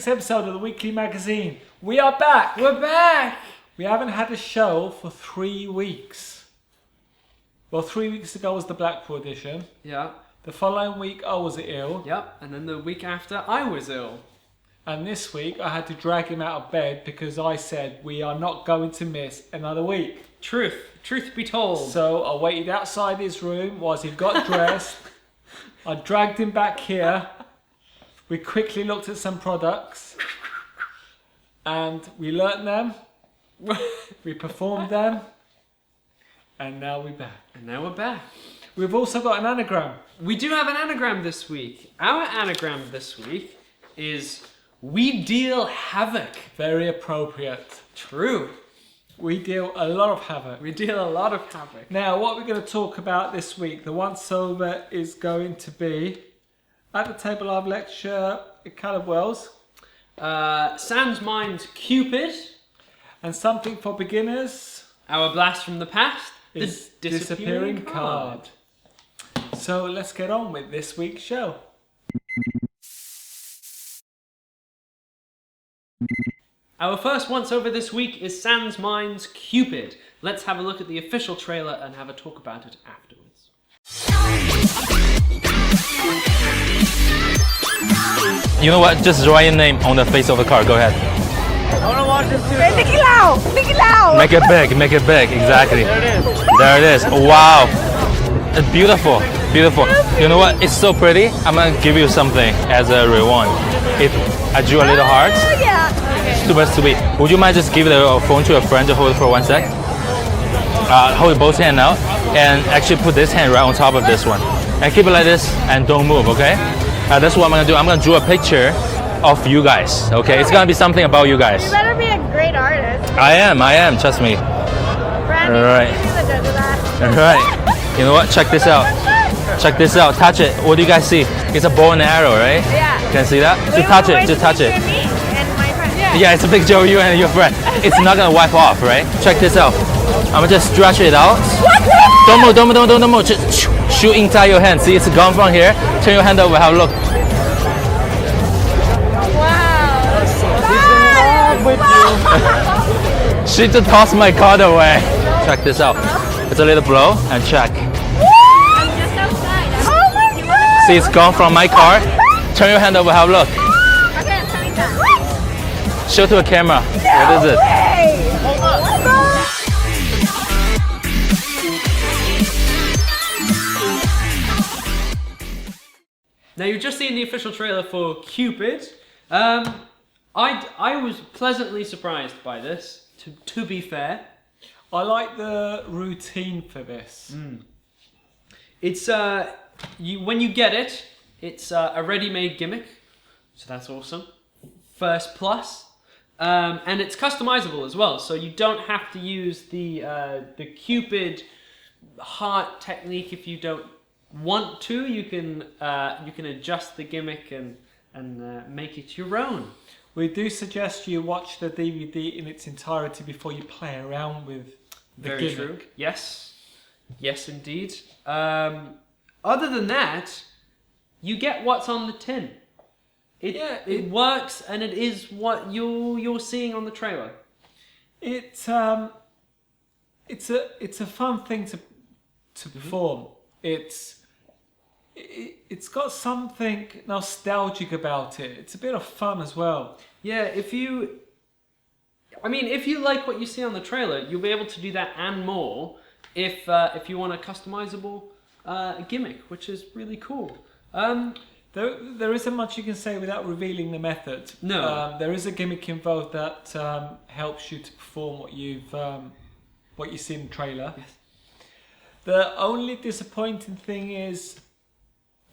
week's episode of the Weekly Magazine. We are back! We're back! We haven't had a show for 3 weeks. Well, 3 weeks ago was the Blackpool edition. Yeah. The following week I was ill. Yep, and then the week after I was ill. And this week I had to drag him out of bed because I said we are not going to miss another week. Truth be told. So I waited outside his room whilst he got dressed. I dragged him back here. We quickly looked at some products. And we learnt them. We performed them. And now we're back. We've also got an anagram. We do have an anagram this week. Our anagram this week is "We deal havoc." Very appropriate. True. We deal a lot of havoc. We deal a lot of havoc. Now, what we're going to talk about this week, the once over is going to be at the table I've lecture Caleb Wiles. Sans Mind Cupid. And something for beginners. Our blast from the past. Is the disappearing card. So let's get on with this week's show. Our first once over this week is Sans Mind's Cupid. Let's have a look at the official trailer and have a talk about it afterwards. You know what? Just write your name on the face of the card. Go ahead. I want to watch this too. Nicky Lau! Nicky Lau! Make it big. Exactly. There it is. Wow. It's beautiful. You know what? It's so pretty. I'm gonna give you something as a reward. I drew a little heart. Oh, yeah. Super sweet. Would you mind just giving the phone to a friend to hold it for 1 sec? Hold both hands now, and actually put this hand right on top of this one, and keep it like this, and don't move. Okay? That's what I'm gonna do. I'm gonna draw a picture of you guys. Okay? It's gonna be something about you guys. You better be a great artist. I am. Trust me. Brandy, All right. you're the judge of that. All right. You know what? Check this out. Touch it. What do you guys see? It's a bow and arrow, right? Yeah. Can you see that? Wait, Just touch it. Me and my friend. Yeah. Yeah, it's a picture of you and your friend. It's not gonna wipe off, right? Check this out. I'm gonna just stretch it out. Don't move. Just shoot inside your hand. See, it's gone from here. Turn your hand over. Have a look. Wow. She just tossed my card away. Check this out. It's a little blow and check. I'm just outside. Oh my god. See, it's gone from my card. Turn your hand over. Have a look. Okay, I'm coming down. Show to a camera. What is it? Now you've just seen the official trailer for Cupid. I was pleasantly surprised by this. To be fair, I like the routine for this. it's when you get it, it's a ready-made gimmick, so that's awesome. First plus, and it's customizable as well. So you don't have to use the Cupid heart technique if you don't want to. You can adjust the gimmick and make it your own. We do suggest you watch the DVD in its entirety before you play around with the Very gimmick. true. Yes, indeed. Other than that, you get what's on the tin. It works, and it is what you're seeing on the trailer. It's a fun thing to perform. It's got something nostalgic about it. It's a bit of fun as well. Yeah, if you like what you see on the trailer, you'll be able to do that and more if you want a customizable gimmick, which is really cool. There isn't much you can say without revealing the method. No. There is a gimmick involved that helps you to perform what you see in the trailer. Yes. The only disappointing thing is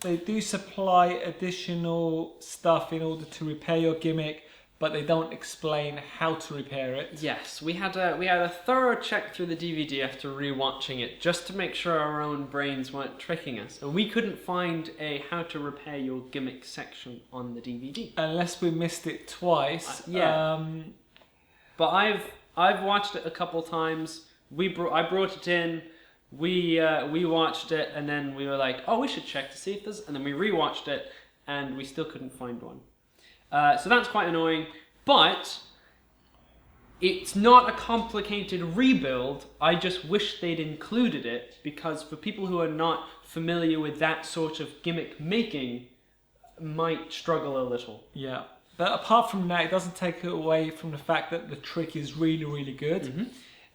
they do supply additional stuff in order to repair your gimmick, but they don't explain how to repair it. Yes, we had a thorough check through the DVD after rewatching it, just to make sure our own brains weren't tricking us. And we couldn't find a how to repair your gimmick section on the DVD. Unless we missed it twice. But I've watched it a couple times. I brought it in. We watched it, and then we were like, oh, we should check to see if there's... And then we rewatched it, and we still couldn't find one. So that's quite annoying, but it's not a complicated rebuild. I just wish they'd included it, because for people who are not familiar with that sort of gimmick making, might struggle a little. Yeah. But apart from that, it doesn't take it away from the fact that the trick is really, really good. Mm-hmm.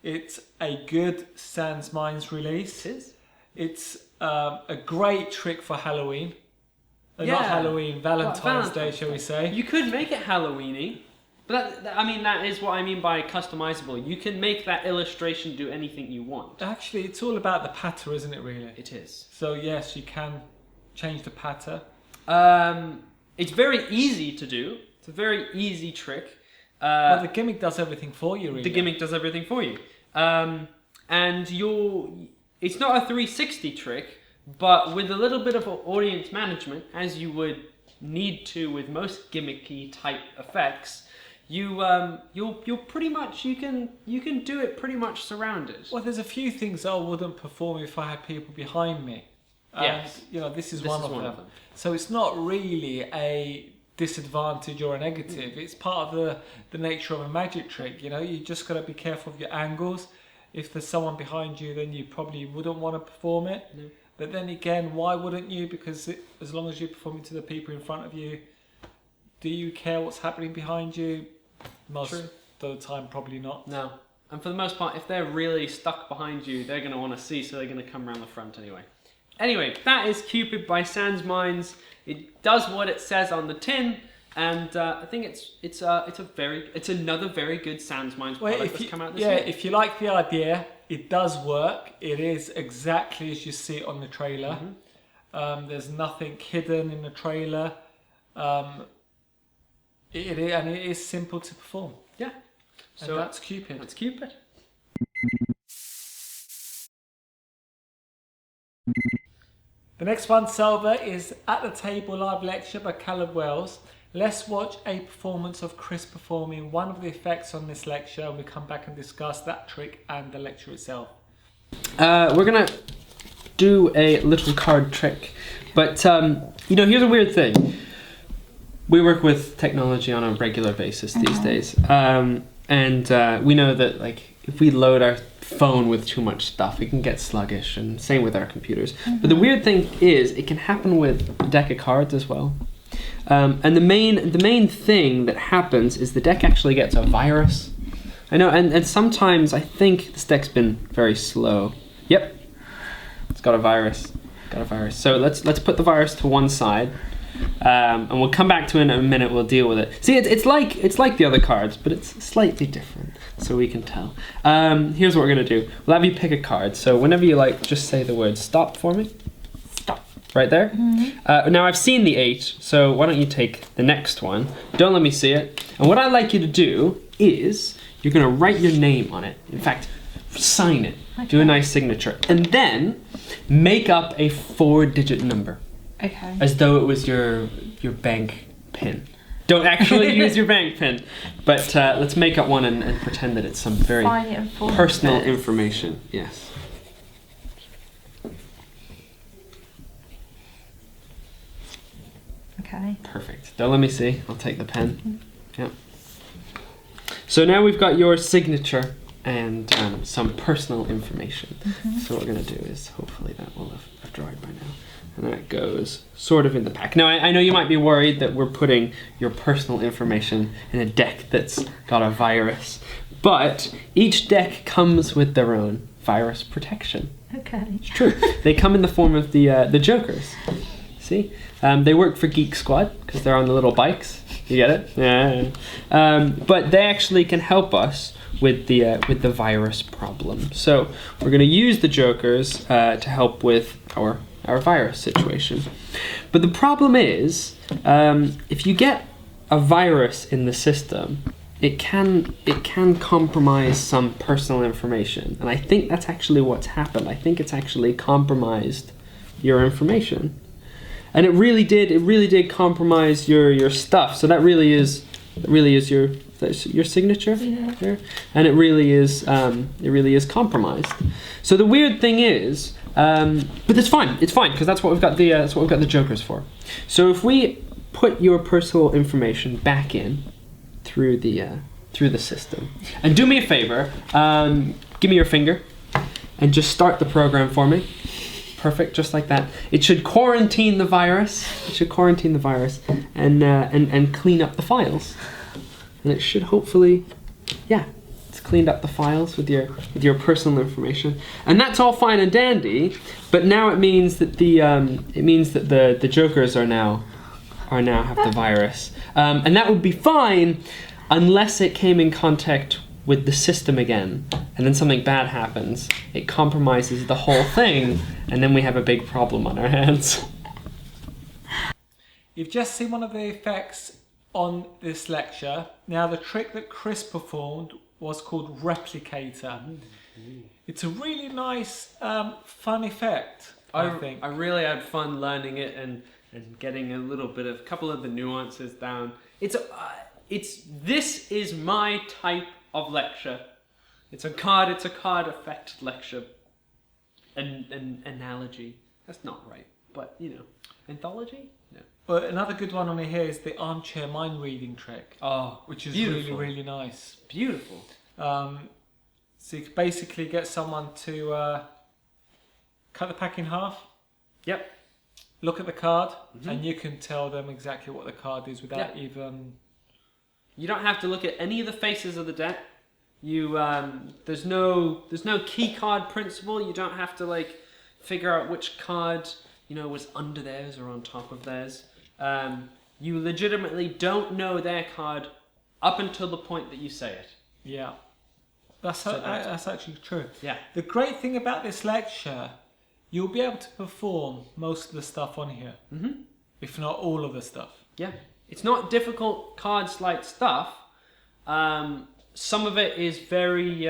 It's a good Sans Minds release. It is. It's a great trick for Halloween. Not Yeah. Halloween, Valentine's Day, shall we say. You could make it Halloweeny, but that is what I mean by customizable. You can make that illustration do anything you want. Actually, it's all about the patter, isn't it, really? It is. So yes, you can change the patter. It's very easy to do. It's a very easy trick. But the gimmick does everything for you, really. The gimmick does everything for you. And it's not a 360 trick, but with a little bit of audience management, as you would need to with most gimmicky type effects, you'll pretty much you can do it pretty much surrounded. Well, there's a few things I wouldn't perform if I had people behind me. Yes. And, this is one of them. So it's not really a disadvantage or a negative. It's part of the nature of a magic trick. You just got to be careful of your angles. If there's someone behind you, then you probably wouldn't want to perform it. No. But then again, why wouldn't you? Because as long as you're performing to the people in front of you, do you care what's happening behind you? Most of the time, probably not. No. And for the most part, if they're really stuck behind you, they're going to want to see, so they're going to come around the front anyway. Anyway, that is Cupid by Sans Minds. It does what it says on the tin, and I think it's another very good Sans Minds product that's come out this year. If you like the idea, it does work. It is exactly as you see it on the trailer. Mm-hmm. There's nothing hidden in the trailer. It is simple to perform. Yeah. So that's Cupid. That's Cupid. The next one, Salva, is At the Table live lecture by Caleb Wiles. Let's watch a performance of Chris performing one of the effects on this lecture, and we come back and discuss that trick and the lecture itself. We're gonna do a little card trick, but here's a weird thing. We work with technology on a regular basis these days, and we know that if we load our phone with too much stuff, it can get sluggish, and same with our computers. Mm-hmm. But the weird thing is, it can happen with a deck of cards as well. And the main thing that happens is the deck actually gets a virus. I know, and sometimes I think this deck's been very slow. Yep, it's got a virus. So let's put the virus to one side, and we'll come back to it in a minute. We'll deal with it. See, it's like the other cards, but it's slightly different, so we can tell. Here's what we're gonna do. We'll have you pick a card. So whenever you just say the word stop for me. Stop. Right there. Mm-hmm. Now I've seen the 8, so why don't you take the next one? Don't let me see it. And what I'd like you to do is you're gonna write your name on it. In fact, sign it. Okay. Do a nice signature, and then make up a 4-digit number. Okay. As though it was your bank pin. Don't actually use your bank pin, but let's make up one and pretend that it's some very personal information. Yes. Okay. Perfect. Don't let me see. I'll take the pen. Yeah. So now we've got your signature and some personal information. Mm-hmm. So what we're going to do is, hopefully that will have dried by now. And then it goes sort of in the pack. Now, I know you might be worried that we're putting your personal information in a deck that's got a virus, but each deck comes with their own virus protection. Okay. It's true. They come in the form of the Jokers. See? They work for Geek Squad because they're on the little bikes. You get it? Yeah. But they actually can help us with the virus problem. So we're going to use the Jokers to help with our virus situation. But the problem is, if you get a virus in the system, it can compromise some personal information. And I think that's actually what's happened. I think it's actually compromised your information. And it really did compromise your stuff. So that really is your signature there, and it really is compromised. So the weird thing is, but it's fine because that's what we've got the Jokers for. So if we put your personal information back in through the system. And do me a favor, give me your finger and just start the program for me. Perfect, just like that. It should quarantine the virus. And clean up the files. And it should hopefully, it's cleaned up the files with your personal information. And that's all fine and dandy. But now it means that the jokers are now have the virus. And that would be fine unless it came in contact with the system again, and then something bad happens. It compromises the whole thing, and then we have a big problem on our hands. You've just seen one of the effects on this lecture. Now, the trick that Chris performed was called Replicator. It's a really nice, fun effect, I think. I really had fun learning it and getting a couple of the nuances down. This is my type of lecture. It's a card effect lecture. An analogy. That's not right, but anthology? No. But another good one on here is the armchair mind reading trick. Oh, which is beautiful. really, really nice. Beautiful. So you can basically get someone to cut the pack in half. Yep. Look at the card, and you can tell them exactly what the card is without even... You don't have to look at any of the faces of the deck. There's no key card principle. You don't have to figure out which card was under theirs or on top of theirs. You legitimately don't know their card up until the point that you say it. Yeah, that's actually true. Yeah. The great thing about this lecture, you'll be able to perform most of the stuff on here, if not all of the stuff. Yeah. It's not difficult cards-like stuff. Some of it is very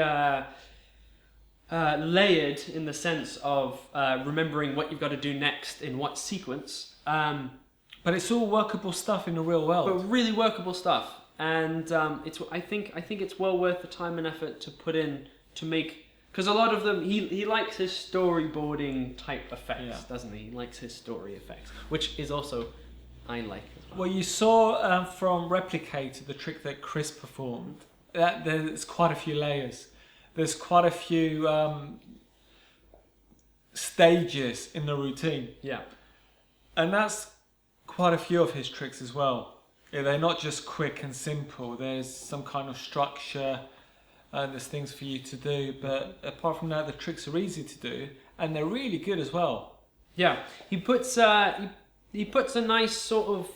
layered in the sense of remembering what you've got to do next in what sequence. But it's all workable stuff in the real world. But really workable stuff, and I think it's well worth the time and effort to put in to make. Because a lot of them, he likes his storyboarding type effects, doesn't he? He likes his story effects, which is also I like. Well, you saw from Replicator, the trick that Chris performed, that there's quite a few layers. There's quite a few stages in the routine. Yeah. And that's quite a few of his tricks as well. Yeah, they're not just quick and simple. There's some kind of structure and there's things for you to do. But apart from that, the tricks are easy to do and they're really good as well. Yeah. He puts a nice sort of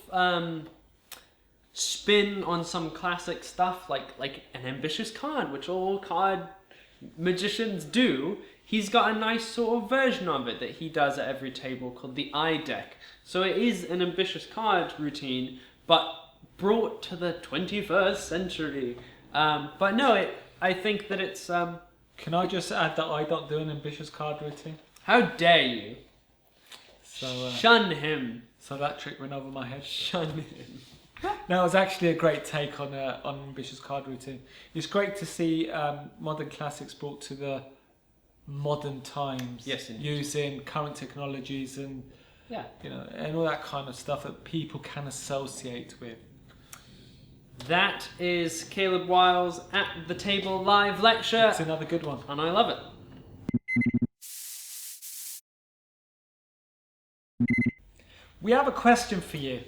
spin on some classic stuff, like an ambitious card, which all card magicians do. He's got a nice sort of version of it that he does at every table called the eye deck. So it is an ambitious card routine, but brought to the 21st century. But no, I think that it's... Can I just add that I don't do an ambitious card routine? How dare you? So, shun him. So that trick went over my head. Shun him. No, it was actually a great take on ambitious card routine. It's great to see modern classics brought to the modern times. Yes, indeed. Using current technologies and and all that kind of stuff that people can associate with. That is Caleb Wiles at the Table live lecture. It's another good one, and I love it. We have a question for you.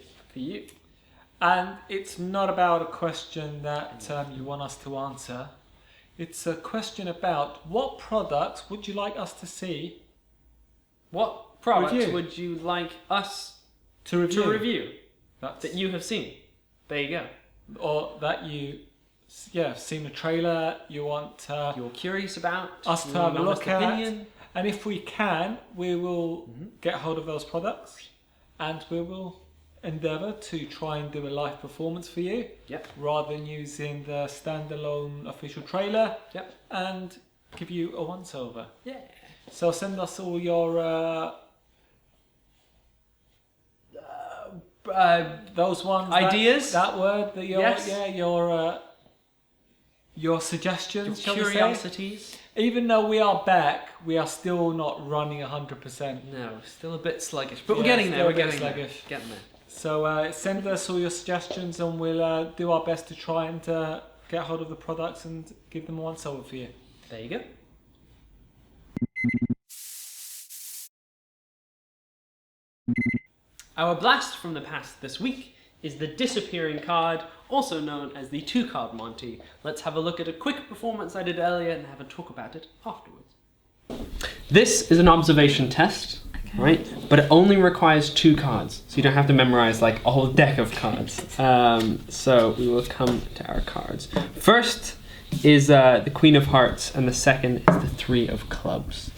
And it's not about a question that you want us to answer. It's a question about what products would you like us to see? What products would you like us to review? That you have seen? There you go. Or that you, seen the trailer, you want... you're curious about. Us to have a look at. Opinion. And if we can, we will get hold of those products and we will endeavour to try and do a live performance for you. Yep. Rather than using the standalone official trailer. Yep. And give you a once over. Yeah. So send us all your those ones ideas. That word that your suggestions, your curiosities. Even though we are back, we are still not running 100%. No, still a bit sluggish, but we're getting there. We're getting there. So send us all your suggestions, and we'll do our best to try and get hold of the products and give them a once over for you. There you go. Our blast from the past this week is the disappearing card, also known as the 2-card Monty. Let's have a look at a quick performance I did earlier and have a talk about it afterwards. This is an observation test, right? But it only requires 2 cards, so you don't have to memorize like a whole deck of cards. So we will come to our cards. First is the Queen of Hearts, and the second is the 3 of Clubs.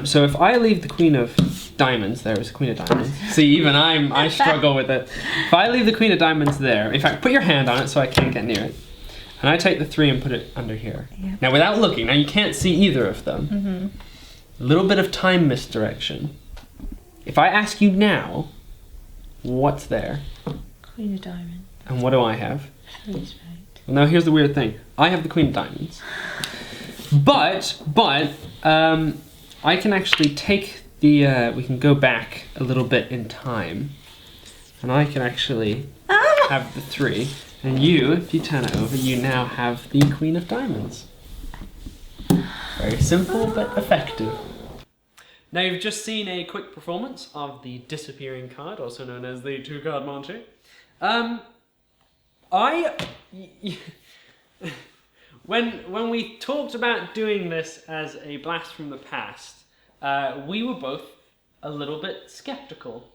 So if I leave the Queen of Diamonds, there is Queen of Diamonds. See, even I struggle with it. If I leave the Queen of Diamonds there, in fact, put your hand on it so I can't get near it. And I take the 3 and put it under here. Yeah. Now, without looking, now you can't see either of them. Mm-hmm. A little bit of time misdirection. If I ask you now, what's there? Queen of Diamonds. And what do I have? Please, right. Well, now here's the weird thing. I have the Queen of Diamonds. But, I can actually take the, we can go back a little bit in time. And I can actually have the 3. And you, if you turn it over, you now have the Queen of Diamonds. Very simple, but effective. Now you've just seen a quick performance of the disappearing card, also known as the 2-card Monty. When we talked about doing this as a blast from the past, we were both a little bit skeptical.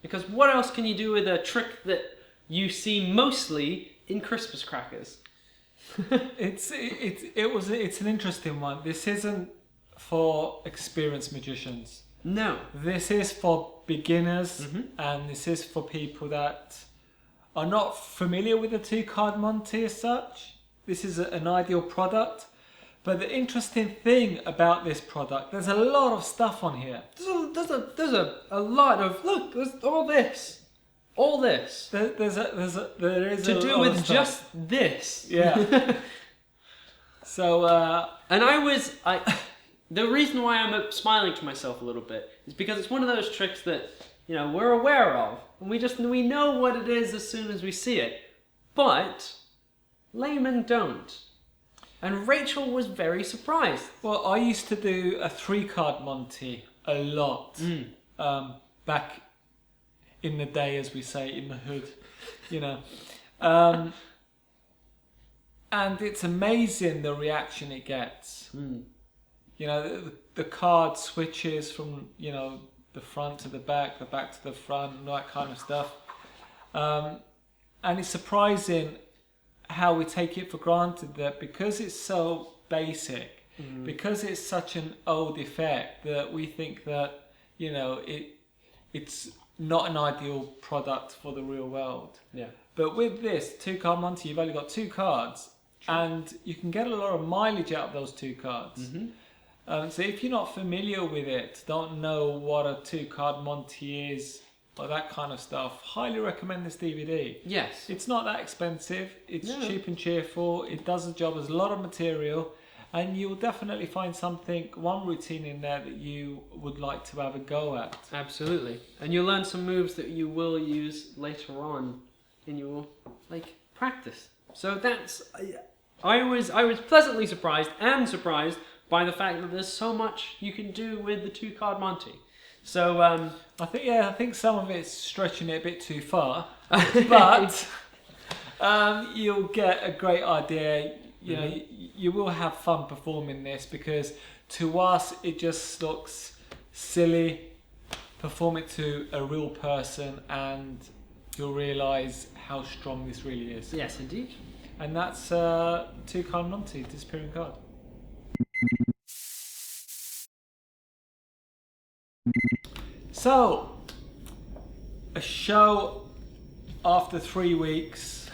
Because what else can you do with a trick that you see mostly in Christmas crackers? It's an interesting one. This isn't for experienced magicians. No. This is for beginners, Mm-hmm. and this is for people that are not familiar with the 2-card Monty as such. This is an ideal product. But the interesting thing about this product, there's a lot of stuff on here. There's a lot of, look, there's all this. All this. There is To a do lot with of stuff. just this. Yeah. So And the reason why I'm smiling to myself a little bit is because it's one of those tricks that, you know, we're aware of. And we know what it is as soon as we see it. But laymen don't. And Rachel was very surprised. well, I used to do a 3-card Monty a lot back in the day, as we say, in the hood, you know. And it's amazing the reaction it gets. You know, the card switches from, you know, the front to the back to the front, and that kind of stuff. And it's surprising how we take it for granted that because it's so basic, because it's such an old effect, that we think that, you know, it's not an ideal product for the real world. Yeah. But with this 2-card Monty, you've only got 2 cards, and you can get a lot of mileage out of those 2 cards. So if you're not familiar with it, don't know what a 2-card Monty is, or that kind of stuff, highly recommend this DVD. Yes. It's not that expensive, it's No. cheap and cheerful, it does the job, there's a lot of material, and you'll definitely find one routine in there that you would like to have a go at. Absolutely. And you'll learn some moves that you will use later on in your practice. So that's I was pleasantly surprised by the fact that there's so much you can do with the 2-card Monty. So I think some of it's stretching it a bit too far, but you'll get a great idea. You know, you will have fun performing this, because to us it just looks silly. Perform it to a real person and you'll realise how strong this really is. yes, indeed. And that's 2-card Monty, disappearing card. So, a show after 3 weeks.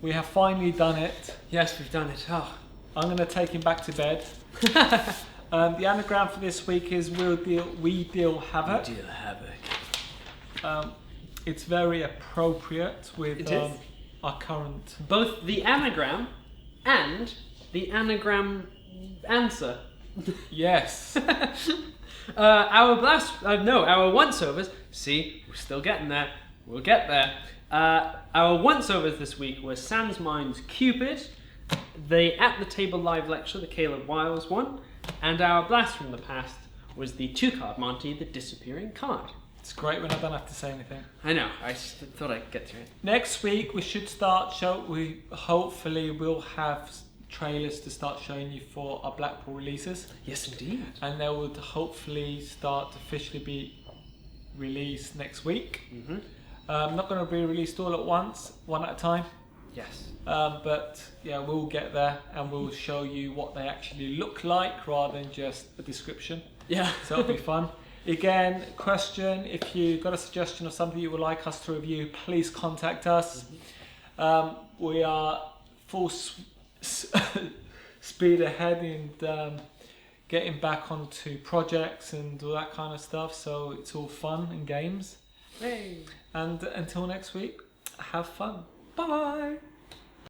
We have finally done it. Yes, we've done it. Oh. I'm going to take him back to bed. The anagram for this week is We Deal Havoc. Deal havoc. It's very appropriate with It is. our current... Both the anagram and the anagram answer. Yes. Our once-overs, see, we're still getting there. We'll get there. Our once-overs this week were Sans Mind's Cupid, the At the Table live lecture, the Caleb Wiles one, and our blast from the past was the 2-card Monty, the disappearing card. It's great when I don't have to say anything. I know, I just thought I'd get to it. Next week we should start we hopefully will have trailers to start showing you for our Blackpool releases, Yes, indeed. and they would hopefully start to officially be released next week. Mm-hmm. Not going to be released all at once, one at a time. Yes. But yeah, we'll get there and we'll show you what they actually look like rather than just a description. Yeah. So it'll be fun. Again, question, if you got a suggestion of something you would like us to review, please contact us. We are full speed ahead in getting back onto projects and all that kind of stuff, so it's all fun and games. Hey. And until next week, have fun. Bye.